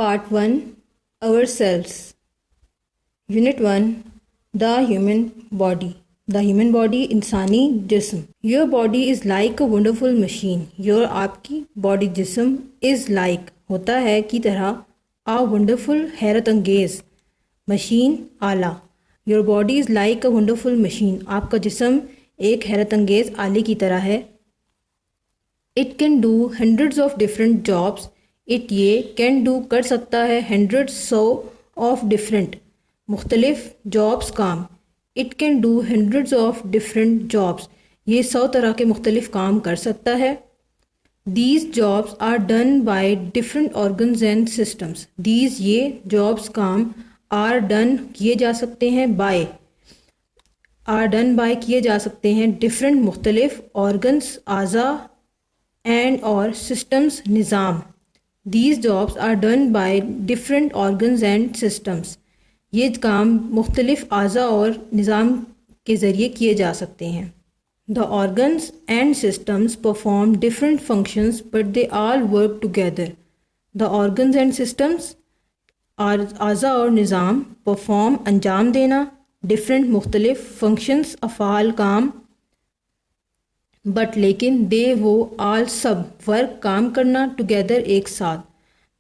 Part 1 Ourselves. Unit 1 The Human Body. The human body انسانی جسم. Your body is like a wonderful machine. Your آپ کی body جسم is like ہوتا ہے کی طرح a wonderful حیرت انگیز مشین آلہ. Your body is like a wonderful machine. آپ کا جسم ایک حیرت انگیز آلے کی طرح ہے. It can do hundreds of different jobs. It یہ can do کر سکتا ہے hundreds of different مختلف جابس کام. It can do hundreds of different jobs. یہ 100 طرح کے مختلف کام کر سکتا ہے. These jobs are done by different organs and systems. These یہ jobs کام are done کیے جا سکتے ہیں کیے جا سکتے ہیں different مختلف organs اعضاء and اور systems نظام. These jobs are done by different organs and systems. یہ کام مختلف اعضاء اور نظام کے ذریعے کیے جا سکتے ہیں. The organs and systems perform different functions but they all work together. The organs and systems اعضاء اور نظام perform انجام دینا different مختلف functions افعال کام بٹ لیکن دے وہ آل سب ورک کام کرنا ٹوگیدر ایک ساتھ.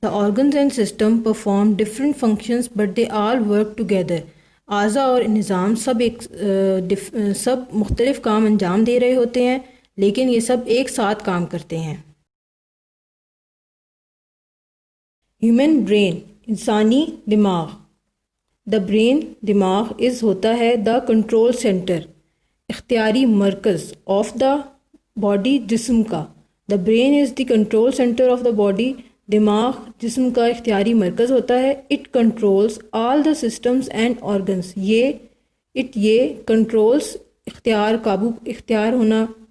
The organs and system perform different functions but they all work together. اعضاء اور نظام سب مختلف کام انجام دے رہے ہوتے ہیں لیکن یہ سب ایک ساتھ کام کرتے ہیں. ہیومن برین انسانی دماغ. دا برین دماغ ہوتا ہے دا کنٹرول سینٹر اختیاری مرکز آف دا باڈی جسم کا. دا brain is the control centre of the body. دماغ جسم کا اختیاری مرکز ہوتا ہے. It controls all the systems and organs. یہ کنٹرولز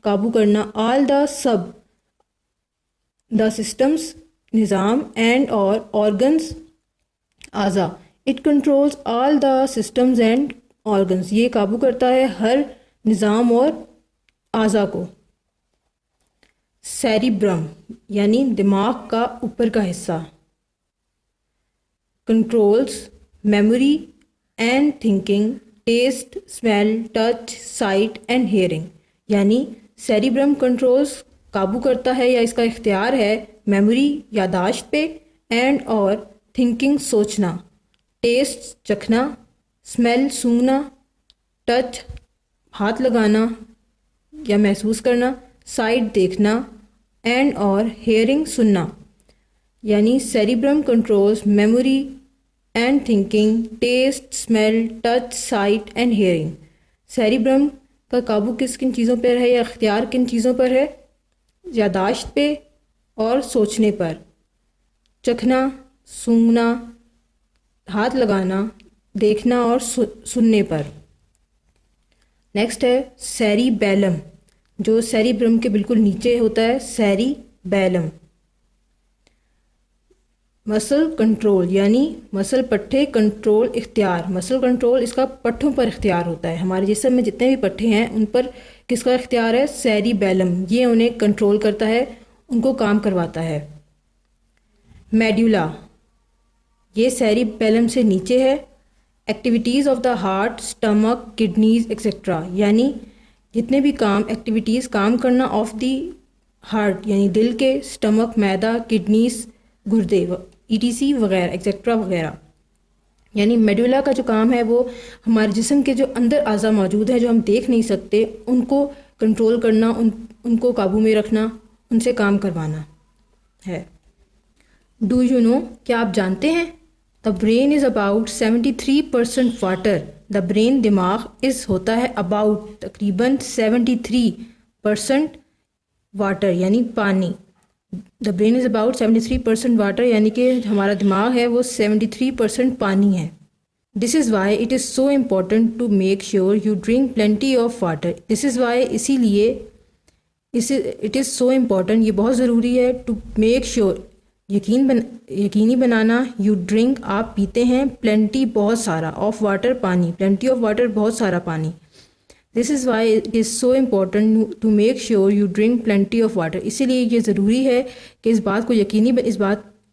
قابو کرنا آل دا سب دا سسٹمز نظام اینڈ اور آرگنس اعضاء. It controls all the systems and organs. یہ قابو کرتا ہے ہر نظام اور اعضاء کو. سیریبرم یعنی دماغ کا اوپر کا حصہ. Controls memory and thinking taste smell touch sight and hearing. یعنی سیریبرم کنٹرولز قابو کرتا ہے یا اس کا اختیار ہے میموری یادداشت پہ اینڈ اور تھنکنگ سوچنا ٹیسٹ چکھنا اسمیل سونگھنا ٹچ ہاتھ لگانا یا محسوس کرنا سائٹ دیکھنا اینڈ اور ہیئرنگ سننا. یعنی cerebrum controls memory and thinking taste smell touch sight and hearing. Cerebrum کا قابو کن چیزوں پر ہے یا اختیار کن چیزوں پر ہے؟ یادداشت پہ اور سوچنے پر. چکھنا سونگھنا ہاتھ لگانا دیکھنا اور سننے پر. نیکسٹ ہے سیری بیلم جو سیریبرم کے بالکل نیچے ہوتا ہے. سیری بیلم مسل کنٹرول یعنی مسل پٹھے کنٹرول اختیار. مسل کنٹرول اس کا پٹھوں پر اختیار ہوتا ہے. ہمارے جسم میں جتنے بھی پٹھے ہیں ان پر کس کا اختیار ہے؟ سیری بیلم. یہ انہیں کنٹرول کرتا ہے ان کو کام کرواتا ہے. میڈیولا یہ سیری بیلم سے نیچے ہے. Activities of the heart stomach kidneys etcetera. یعنی جتنے بھی ایکٹیویٹیز کام کرنا آف دی ہارٹ یعنی دل کے اسٹمک معدہ کڈنیز گردے ETC وغیرہ ایکسیٹرا وغیرہ. یعنی میڈولا کا جو کام ہے وہ ہمارے جسم کے جو اندر اعضاء موجود ہیں جو ہم دیکھ نہیں سکتے ان کو کنٹرول کرنا ان کو قابو میں رکھنا ان سے کام کروانا ہے. ڈو یو نو کیا آپ جانتے ہیں؟ The brain is about 73% water. The brain دماغ ہوتا ہے اباؤٹ تقریباً 73% واٹر یعنی پانی. The brain is about 73% water یعنی کہ ہمارا دماغ ہے وہ 73% پانی ہے. This is why it is so important to make sure you drink plenty of water. This is why اسی لیے اٹ از سو امپورٹنٹ یہ بہت ضروری ہے ٹو میک شیور یقینی بنانا یو ڈرنک آپ پیتے ہیں پلینٹی بہت سارا آف واٹر پانی پلینٹی آف واٹر بہت سارا پانی. This is why it is so important to make sure you drink plenty of water. اسی لیے یہ ضروری ہے کہ اس بات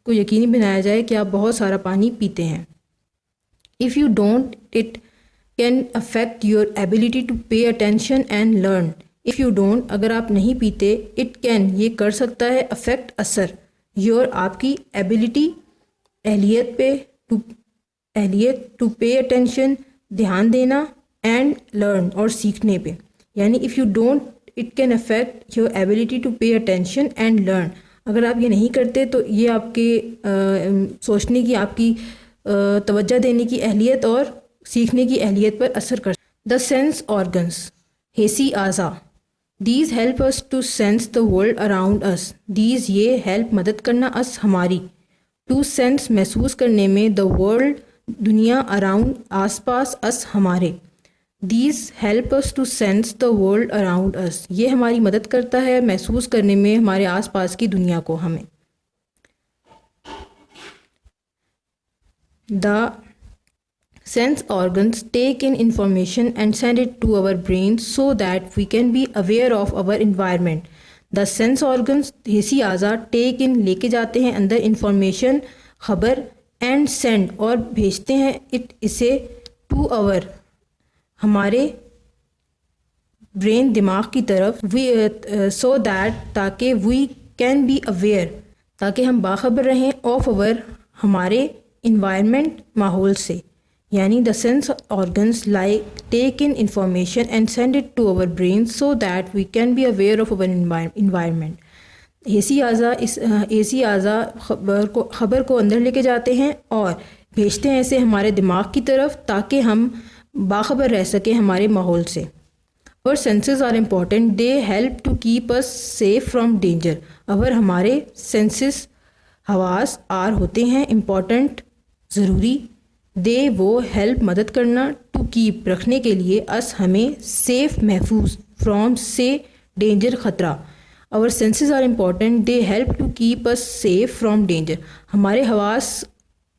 کو یقینی بنایا جائے کہ آپ بہت سارا پانی پیتے ہیں. If you don't, it can affect your ability to pay attention and learn. If you don't, اگر آپ نہیں پیتے, it can یہ کر سکتا ہے affect اثر your آپ کی ability اہلیت to pay attention دھیان دینا and learn اور سیکھنے پہ. یعنی if you don't, it can affect your ability to pay attention and learn. اگر آپ یہ نہیں کرتے تو یہ آپ کے سوچنے کی, آپ کی توجہ دینے کی اہلیت اور سیکھنے کی اہلیت پر اثر کر. دا سینس آرگنس حسی اعضاء. These help us to sense the world around us. These یہ ہیلپ مدد کرنا us ہماری. ٹو سینس محسوس کرنے میں, دا ورلڈ دنیا, اراؤنڈ آس پاس, us ہمارے. These help us to sense the world around us یہ ہماری مدد کرتا ہے محسوس کرنے میں ہمارے آس پاس کی دنیا کو ہمیں. The sense organs take in information and send it to our brain so that we can be aware of our environment. The sense organs حسی اعضاء take in لے کے جاتے ہیں اندر information خبر and send اور بھیجتے ہیں it اسے to our ہمارے برین دماغ کی طرف so that تاکہ we can be aware تاکہ ہم باخبر رہیں of our ہمارے انوائرمنٹ ماحول سے. یعنی the sense organs like take in information and send it to our brain so that we can be aware of our environment. حسی اعضاء خبر کو اندر لے کے جاتے ہیں اور بھیجتے ہیں ایسے ہمارے دماغ کی طرف تاکہ ہم باخبر رہ سکیں ہمارے ماحول سے. اور senses are important, they help to keep us safe from danger. اگر ہمارے سینسز حواس آر ہوتے ہیں امپورٹنٹ ضروری, دے وہ ہیلپ مدد کرنا ٹو کیپ رکھنے کے لیے اس ہمیں سیف محفوظ فرام سے ڈینجر خطرہ. اور senses are important, they help to keep us safe from danger. ہمارے حواس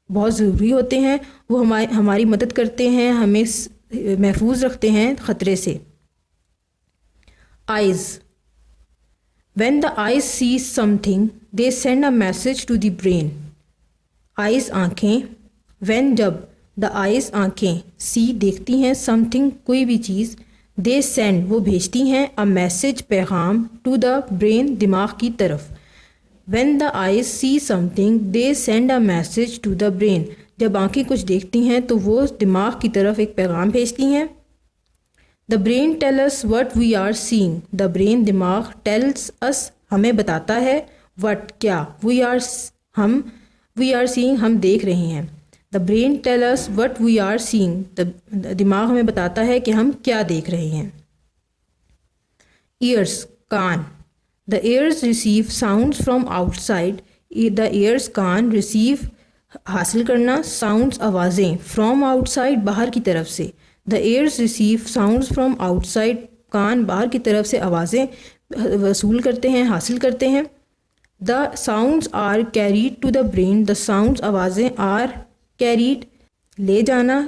بہت ضروری ہوتے ہیں, وہ ہماری مدد کرتے ہیں, ہمیں محفوظ رکھتے ہیں خطرے سے. Eyes. When the eyes see something, they send a message to the brain. Eyes آنکھیں. When جب the eyes آنکھیں see دیکھتی ہیں something کوئی بھی چیز, they send وہ بھیجتی ہیں a message پیغام to the brain دماغ کی طرف. When the eyes see something, they send a message to the brain. جب آنکھیں کچھ دیکھتی ہیں تو وہ دماغ کی طرف ایک پیغام بھیجتی ہیں. The brain tells us what we are seeing. The brain دماغ tells us ہمیں بتاتا ہے what کیا we are seeing ہم دیکھ رہے ہیں. The brain tells us what we are seeing. دماغ ہمیں بتاتا ہے کہ ہم کیا دیکھ رہے ہیں. Ears کان. The ears receive sounds from outside. The ears کان receive حاصل کرنا sounds آوازیں from outside باہر کی طرف سے. The ears receive sounds from outside. کان باہر کی طرف سے آوازیں وصول کرتے ہیں, حاصل کرتے ہیں. The sounds are carried to the brain. The sounds آوازیں are carried لے جانا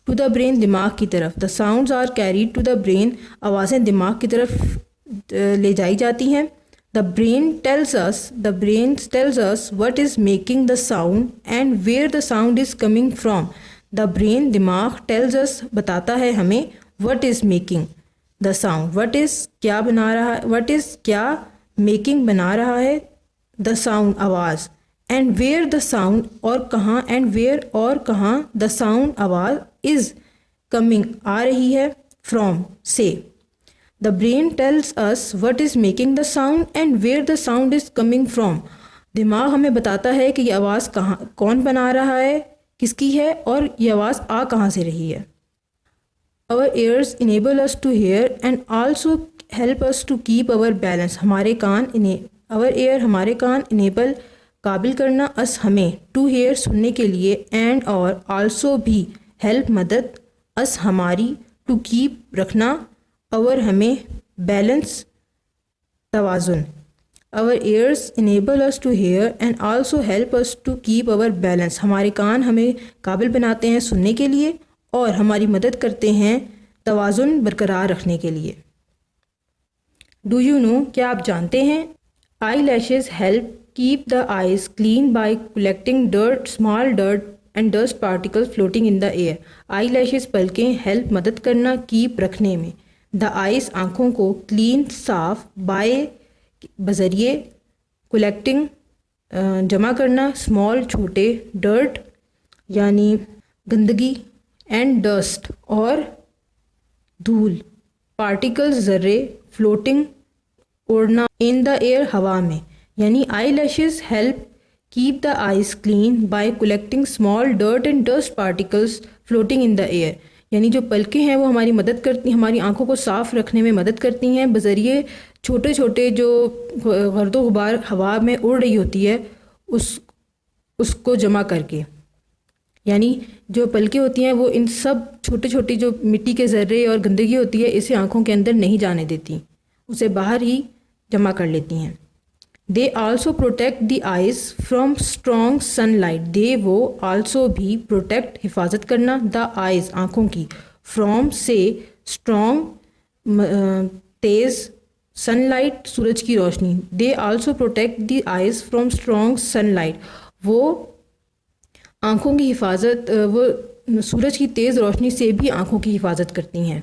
to the brain دماغ کی طرف. The sounds are carried to the brain. آوازیں دماغ کی طرف لے جائی جاتی ہیں. The brain tells us what is making the sound and where the sound is coming from. The brain دماغ tells us بتاتا ہے ہمیں what is making the sound. What is کیا بنا رہا ہے, what is کیا making بنا رہا ہے the sound آواز, and where the sound اور کہاں, and where اور کہاں the sound آواز is coming آ رہی ہے from سے. The brain tells us what is making the sound and where the sound is coming from. دماغ ہمیں بتاتا ہے کہ یہ آواز کون بنا رہا ہے, کس کی ہے, اور یہ آواز آ کہاں سے رہی ہے. Our ears enable us to hear and also help us to keep our balance. ہمارے کان ہمارے کان enable قابل کرنا us ہمیں to hear سننے کے لیے and اور also بھی help مدد us ہماری to keep رکھنا our ہمیں balance توازن. Our ears enable us to hear and also help us to keep our balance. ہمارے کان ہمیں قابل بناتے ہیں سننے کے لیے اور ہماری مدد کرتے ہیں توازن برقرار رکھنے کے لیے. Do you know کیا آپ جانتے ہیں eyelashes help keep the eyes clean by collecting dirt, small dirt and dust particles floating in the air. Eyelashes پلکیں help مدد کرنا keep رکھنے میں. The eyes آنکھوں کو clean صاف by بذریعے collecting جمع کرنا small چھوٹے dirt یعنی گندگی and dust اور دھول particles ذرے floating اڑنا in the air ہوا میں. یعنی eyelashes help keep the eyes clean by collecting small dirt and dust particles floating in the air. یعنی جو پلکیں ہیں وہ ہماری مدد کرتی ہیں، ہماری آنکھوں کو صاف رکھنے میں مدد کرتی ہیں بذریعے چھوٹے چھوٹے جو گرد و غبار ہوا میں اڑ رہی ہوتی ہے اس کو جمع کر کے. یعنی جو پلکیں ہوتی ہیں وہ ان سب چھوٹے چھوٹے جو مٹی کے ذرے اور گندگی ہوتی ہے اسے آنکھوں کے اندر نہیں جانے دیتی، اسے باہر ہی جمع کر لیتی ہیں. They also protect the eyes from strong sunlight. They وہ also بھی protect حفاظت کرنا the eyes آنکھوں کی from سے strong تیز sunlight سورج کی روشنی. They also protect the eyes from strong sunlight. وہ آنکھوں کی حفاظت وہ سورج کی تیز روشنی سے بھی آنکھوں کی حفاظت کرتی ہیں.